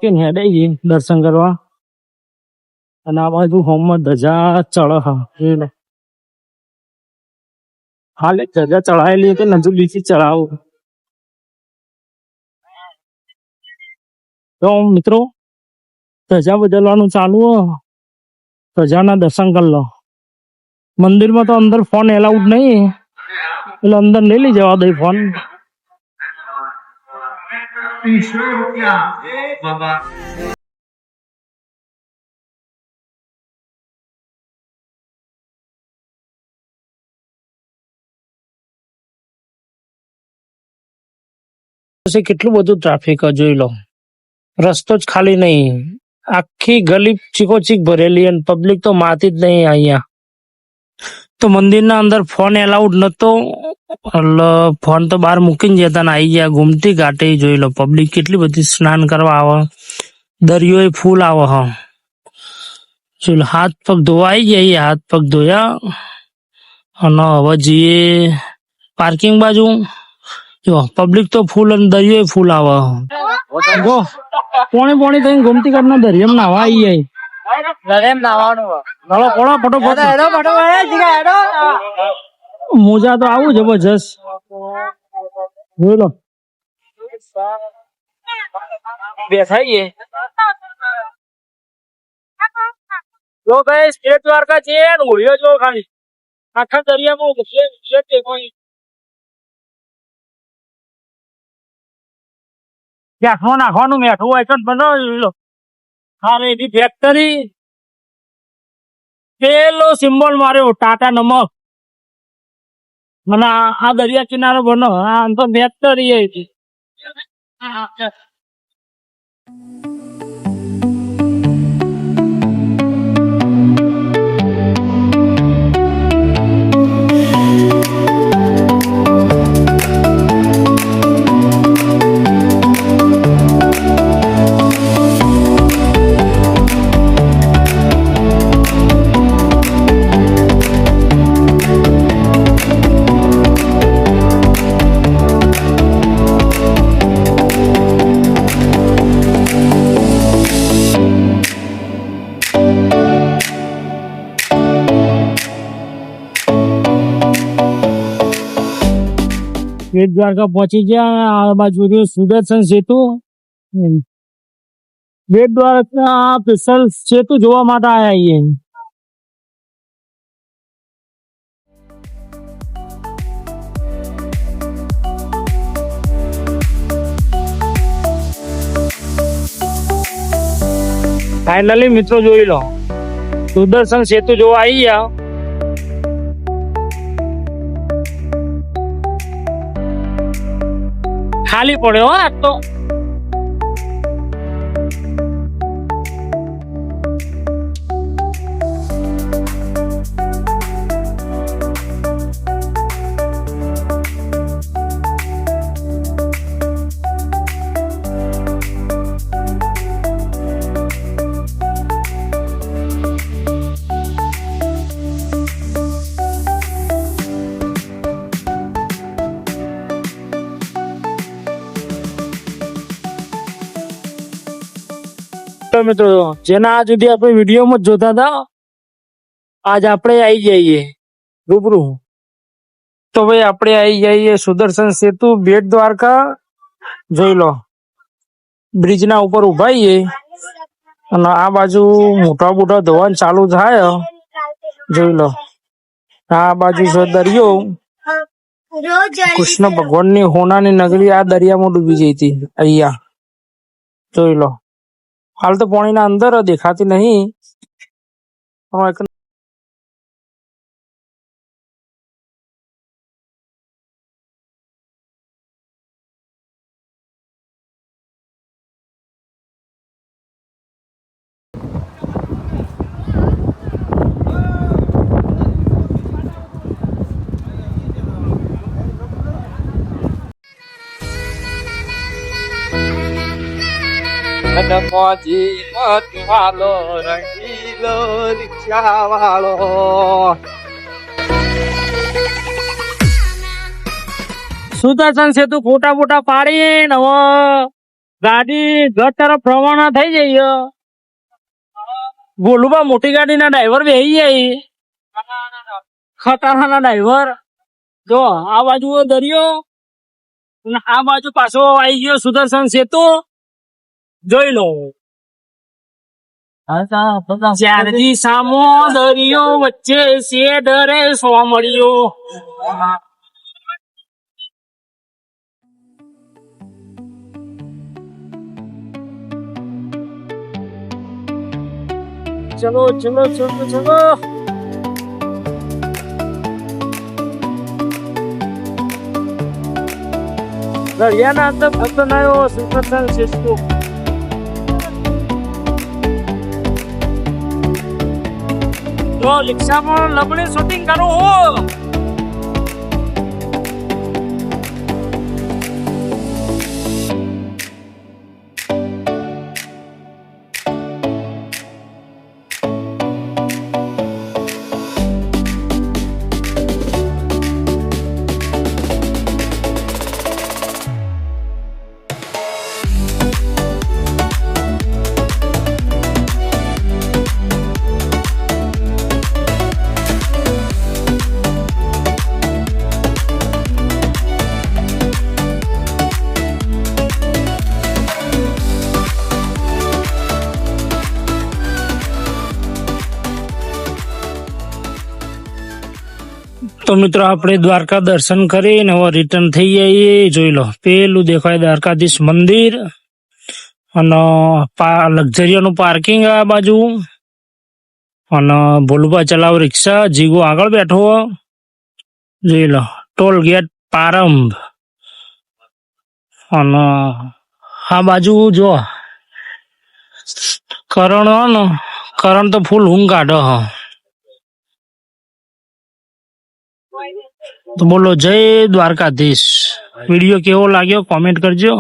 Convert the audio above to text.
મૂકીને હેડાઈ ગઈ દર્શન કરવા. અને આ બાજુ હોમમાં ધજા ચઢ જોઈ લો. હાલ એક ધજા ચઢાયેલી હતી ને હજુ બીજી ચઢાવું. તો મિત્રો ધજા બદલવાનું ચાલુ હો. ધજાના દર્શન કરી લો. મંદિરમાં તો અંદર ફોન એલાઉડ નહીં, એટલે અંદર નહીં લઈ જવા દે ફોન. કેટલું બધું ટ્રાફિક જોઈ લો. રસ્તો જ ખાલી નહીં, આખી ગલી ચીકોચીક ભરેલી અને પબ્લિક તો માતી જ નહીં અહીંયા. તો મંદિરના અંદર ફોન એલાઉડ નતો, એટલે ફોન તો બહાર મૂકીને જતા ને આવી ગયા ઘૂમતી ઘાટે. જોઈ લો પબ્લિક કેટલી બધી સ્નાન કરવા આવે, દરિયો ફૂલ આવે. હા જોઈ લો હાથ પગ ધોવા આવી ગયા. હાથ પગ ધોયા અને હવે જઈએ પાર્કિંગ બાજુ. જો પબ્લિક તો ફૂલ અને દરિયો ફૂલ આવે. જો પોણી પોણી થઈને ઘૂમતી ઘાટના દરિયામાં નાવા આવી જાય. મોજા તો આવું જબરજસ્ત જોઈ લો. બેસાઈએ જો ભાઈ સ્ટેટ દ્વારકા છે ઓળિયો જો ખાલી આખા દરિયામાં બેઠવા નાખવાનું મેઠું હોય તો બનાવી લો. હા એની ફેક્ટરી પેલો સિમ્બોલ માર્યો ટાટા નમક. મને આ દરિયા કિનારો બનો આ તો ફેક્ટરી હતી. બેટ દ્વારકા પહોંચી ગયા. આ બાજુ સુદર્શન સેતુ. બેટ દ્વારકા સ્પેશિયલ સેતુ જોવા માટે આવ્યા. ફાઇનલી મિત્રો જોઈ લો સુદર્શન સેતુ જોવા આવી ગયા. ખાલી પડ્યો આજ તો. મિત્રો જેના આજ સુધી આપણે વિડીયોમાં જ જોતા હતા, આજ આપણે આવી જઈએ રૂબરૂ. તો ભાઈ આપણે આવી જઈએ સુદર્શન સેતુ બેટ દ્વારકા. જોઈ લો બ્રિજના ઉપર ઉભા છીએ અને આ બાજુ મોટા મોટા ધોવાનું ચાલુ થાય. જોઈ લો આ બાજુ છે દરિયો. કૃષ્ણ ભગવાનની હોનાની નગરી આ દરિયામાં ડૂબી ગઈ હતી અહીંયા. જોઈ લો હાલ તો પાણીના અંદર દેખાતી નહીં. રંગીલો રિક્ષા વાળો સુદર્શન સેતુ ફોટા ફોટા પાડી ને હવે ગાડી ઘર તરફ રવાના થઈ જઈએ. ગોલુબા મોટી ગાડીના ડ્રાઈવર બેસી જાય. ખટારાના ડ્રાઈવર જો આ બાજુ દરિયો અને આ બાજુ પાછો આવી ગયો સુદર્શન સેતુ. જોઈ લો ચારજી સામો દરિયો વચ્ચે શેડ રે સોમળિયો. ચલો ચલો ચલો ચલો દરિયાના અંદર ફક્ત નયો સુદર્શન સેતુ. તો રિક્ષામાં લબડી શૂટિંગ કરું હું. તો મિત્રો આપણે દ્વારકા દર્શન કરીને હવે રિટર્ન થઈ જઈએ. જોઈ લો પેલું દેખાય દ્વારકાધીશ મંદિર અને લક્ઝરીઓનું પાર્કિંગ આ બાજુ. અને ભોલુભા ચલાવ રિક્ષા, જીગો આગળ બેઠો. જોઈ લો ટોલ ગેટ પ્રારંભ. અને આ બાજુ જો કરણ તો ફૂલ ઊંઘ કાઢો. તો બોલો જય દ્વારકાધીશ. વિડીયો કેવો લાગ્યો કોમેન્ટ કરજો.